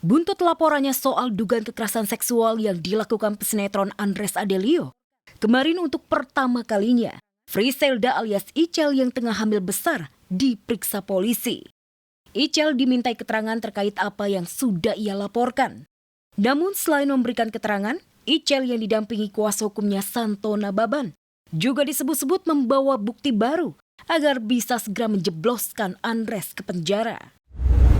Buntut laporannya soal dugaan kekerasan seksual yang dilakukan pesinetron Andres Adelio. Kemarin untuk pertama kalinya, Friselda alias Icel yang tengah hamil besar diperiksa polisi. Icel dimintai keterangan terkait apa yang sudah ia laporkan. Namun selain memberikan keterangan, Icel yang didampingi kuasa hukumnya Santo Nababan juga disebut-sebut membawa bukti baru agar bisa segera menjebloskan Andres ke penjara.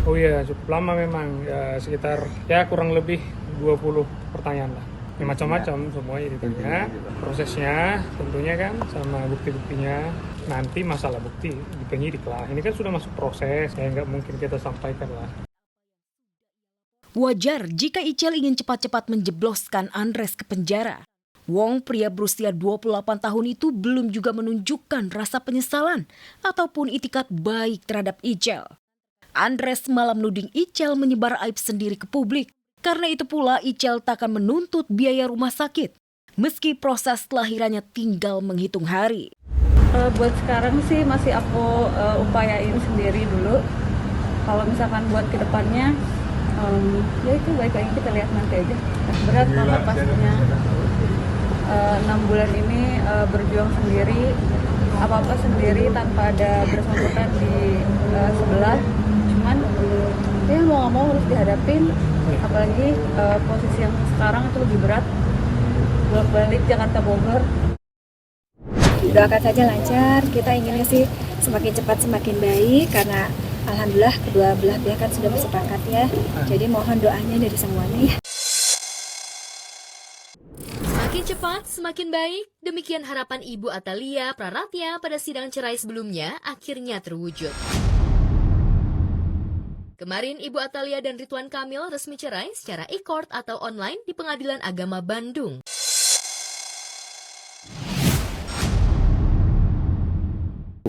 Oh iya, cukup lama memang, ya, sekitar kurang lebih 20 pertanyaan lah. Ya, macam-macam semuanya ditanya, prosesnya tentunya kan sama bukti-buktinya. Nanti masalah bukti di penyidik lah. Ini kan sudah masuk proses, ya nggak mungkin kita sampaikan lah. Wajar jika Icel ingin cepat-cepat menjebloskan Andres ke penjara. Wong pria berusia 28 tahun itu belum juga menunjukkan rasa penyesalan ataupun itikat baik terhadap Icel. Andres malah menuding Icel menyebar aib sendiri ke publik. Karena itu pula Icel tak akan menuntut biaya rumah sakit, meski proses kelahirannya tinggal menghitung hari. Buat sekarang sih masih aku upayain sendiri dulu. Kalau misalkan buat kedepannya, ya itu baik lagi kita lihat nanti aja. Berat banget pastinya. 6 bulan ini berjuang sendiri, apa-apa sendiri tanpa ada bersangkutan di sebelah. Cuman ya mau nggak mau harus dihadapin, apalagi posisi yang sekarang itu lebih berat, bolak-balik Jakarta Bogor. Doakan saja lancar, kita inginnya sih semakin cepat semakin baik karena alhamdulillah kedua belah pihak kan sudah bersepakat ya. Jadi mohon doanya dari semuanya. Semakin cepat, semakin baik. Demikian harapan Ibu Atalia Praratya pada sidang cerai sebelumnya akhirnya terwujud. Kemarin Ibu Atalia dan Ridwan Kamil resmi cerai secara e-court atau online di Pengadilan Agama Bandung.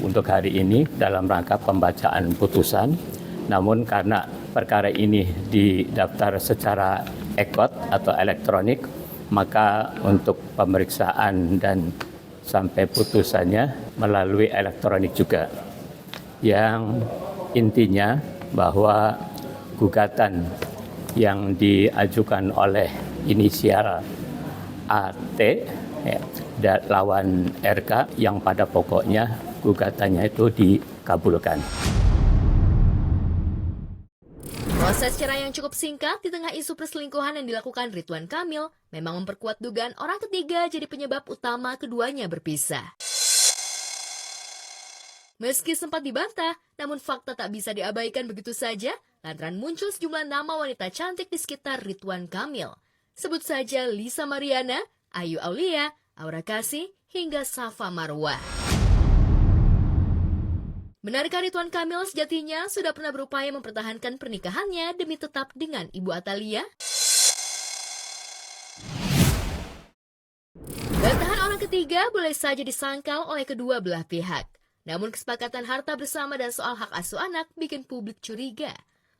Untuk hari ini dalam rangka pembacaan putusan, namun karena perkara ini didaftar secara e-court atau elektronik, maka untuk pemeriksaan dan sampai putusannya melalui elektronik juga. Yang intinya bahwa gugatan yang diajukan oleh inisial AT lawan RK yang pada pokoknya gugatannya itu dikabulkan. Proses cerai yang cukup singkat di tengah isu perselingkuhan yang dilakukan Ridwan Kamil memang memperkuat dugaan orang ketiga jadi penyebab utama keduanya berpisah. Meski sempat dibantah, namun fakta tak bisa diabaikan begitu saja lantaran muncul sejumlah nama wanita cantik di sekitar Ridwan Kamil. Sebut saja Lisa Mariana, Ayu Aulia, Aura Kasih, hingga Safa Marwah. Benarkah Ridwan Kamil sejatinya sudah pernah berupaya mempertahankan pernikahannya demi tetap dengan Ibu Atalia? Bantahan orang ketiga boleh saja disangkal oleh kedua belah pihak. Namun kesepakatan harta bersama dan soal hak asuh anak bikin publik curiga.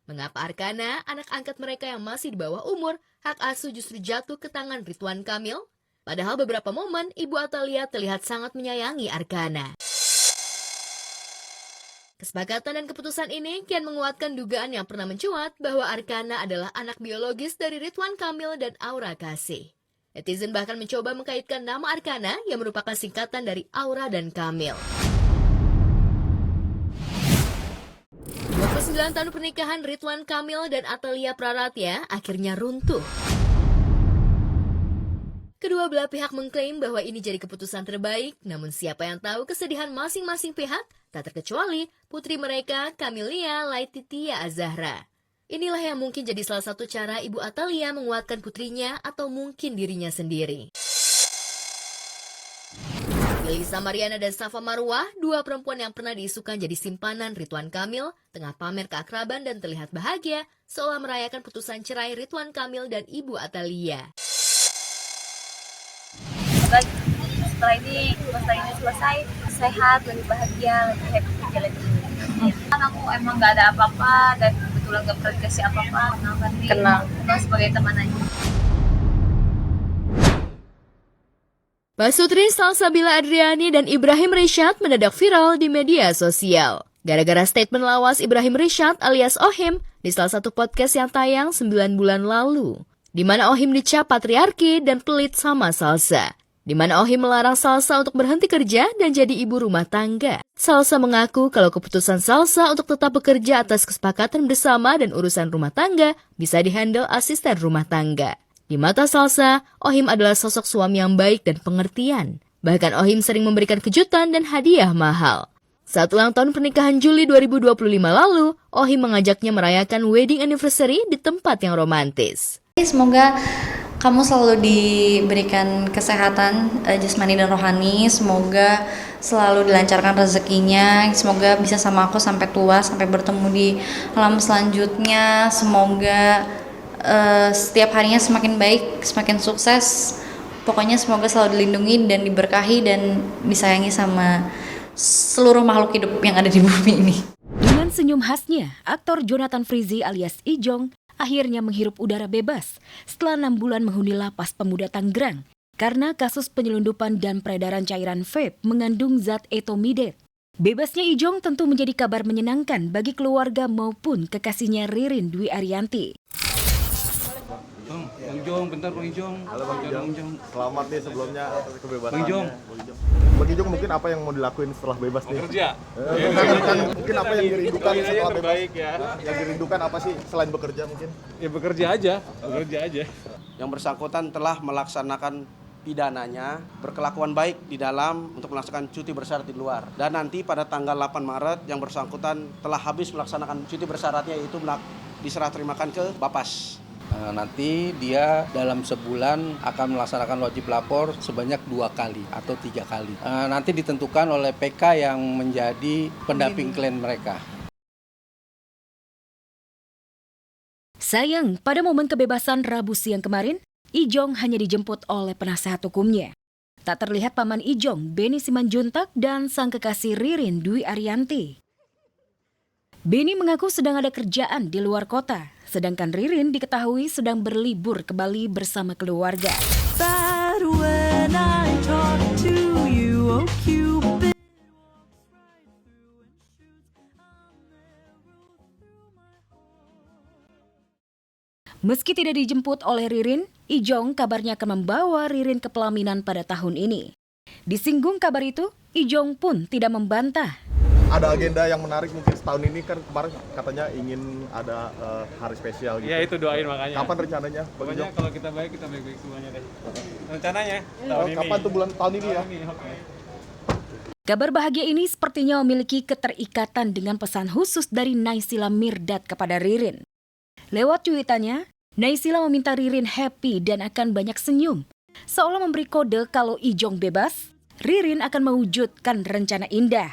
Mengapa Arkana, anak angkat mereka yang masih di bawah umur, hak asuh justru jatuh ke tangan Ridwan Kamil? Padahal beberapa momen Ibu Atalia terlihat sangat menyayangi Arkana. Kesepakatan dan keputusan ini kian menguatkan dugaan yang pernah mencuat bahwa Arkana adalah anak biologis dari Ridwan Kamil dan Aura Kasih. Netizen bahkan mencoba mengkaitkan nama Arkana yang merupakan singkatan dari Aura dan Kamil. 29 tahun pernikahan Ridwan Kamil dan Atalia Praratya akhirnya runtuh. Kedua belah pihak mengklaim bahwa ini jadi keputusan terbaik, namun siapa yang tahu kesedihan masing-masing pihak, tak terkecuali putri mereka, Camelia Laetitia Azahra. Inilah yang mungkin jadi salah satu cara Ibu Atalia menguatkan putrinya atau mungkin dirinya sendiri. Lisa Mariana dan Safa Marwah, dua perempuan yang pernah diisukan jadi simpanan Ridwan Kamil, tengah pamer keakraban dan terlihat bahagia seolah merayakan putusan cerai Ridwan Kamil dan Ibu Atalia. Setelah ini selesai, sehat, lebih bahagia, lebih happy, lebih kan aku emang gak ada apa-apa dan kebetulan gak pernah dikasih apa-apa, kenal sebagai teman aja. Pasutri Salsabila Adriani dan Ibrahim Rishad mendadak viral di media sosial. Gara-gara statement lawas Ibrahim Rishad alias Ohim di salah satu podcast yang tayang 9 bulan lalu, di mana Ohim dicap patriarki dan pelit sama Salsa. Di mana Ohim melarang Salsa untuk berhenti kerja dan jadi ibu rumah tangga. Salsa mengaku kalau keputusan Salsa untuk tetap bekerja atas kesepakatan bersama dan urusan rumah tangga bisa dihandle asisten rumah tangga. Di mata Salsa, Ohim adalah sosok suami yang baik dan pengertian. Bahkan Ohim sering memberikan kejutan dan hadiah mahal. Saat ulang tahun pernikahan Juli 2025 lalu, Ohim mengajaknya merayakan wedding anniversary di tempat yang romantis. Semoga kamu selalu diberikan kesehatan jasmani dan rohani, semoga selalu dilancarkan rezekinya, semoga bisa sama aku sampai tua, sampai bertemu di alam selanjutnya, semoga setiap harinya semakin baik, semakin sukses, pokoknya semoga selalu dilindungi dan diberkahi dan disayangi sama seluruh makhluk hidup yang ada di bumi ini. Dengan senyum khasnya, aktor Jonathan Frizzy alias Ijong akhirnya menghirup udara bebas setelah 6 bulan menghuni lapas pemuda Tangerang karena kasus penyelundupan dan peredaran cairan vape mengandung zat etomidate. Bebasnya Ijong tentu menjadi kabar menyenangkan bagi keluarga maupun kekasihnya Ririn Dwi Ariyanti. Bang Jong, bentar Bang Jong. Halo Bang Ijong. Selamat nih sebelumnya atas kebebasannya. Bang Jong. Bang Ijong mungkin apa yang mau dilakuin setelah bebas nih? Kerja. Mungkin apa yang dirindukan setelah bebas? Terbaik ya. Yang dirindukan apa sih selain bekerja mungkin? Ya bekerja aja. Yang bersangkutan telah melaksanakan pidananya, berkelakuan baik di dalam untuk melaksanakan cuti bersyarat di luar. Dan nanti pada tanggal 8 Maret yang bersangkutan telah habis melaksanakan cuti bersyaratnya, itu diserah terimakan ke Bapas. Nanti dia dalam sebulan akan melaksanakan wajib lapor sebanyak 2 kali atau 3 kali. Nanti ditentukan oleh PK yang menjadi pendamping klien mereka. Sayang, pada momen kebebasan Rabu siang kemarin, Ijong hanya dijemput oleh penasehat hukumnya. Tak terlihat paman Ijong, Beni Simanjuntak dan sang kekasih Ririn Dwi Ariyanti. Beni mengaku sedang ada kerjaan di luar kota, sedangkan Ririn diketahui sedang berlibur ke Bali bersama keluarga. Meski tidak dijemput oleh Ririn, Ijong kabarnya akan membawa Ririn ke pelaminan pada tahun ini. Disinggung kabar itu, Ijong pun tidak membantah. Ada agenda yang menarik mungkin setahun ini kan kemarin katanya ingin ada hari spesial gitu. Ya itu doain makanya. Kapan rencananya? Bang Pokoknya Ijong? kalau kita baik-baik semuanya deh. Rencananya tahun ini. Kapan tuh tahun ini ya? Okay. Kabar bahagia ini sepertinya memiliki keterikatan dengan pesan khusus dari Naysila Mirdad kepada Ririn. Lewat cuitannya, Naysila meminta Ririn happy dan akan banyak senyum. Seolah memberi kode kalau Ijong bebas, Ririn akan mewujudkan rencana indah.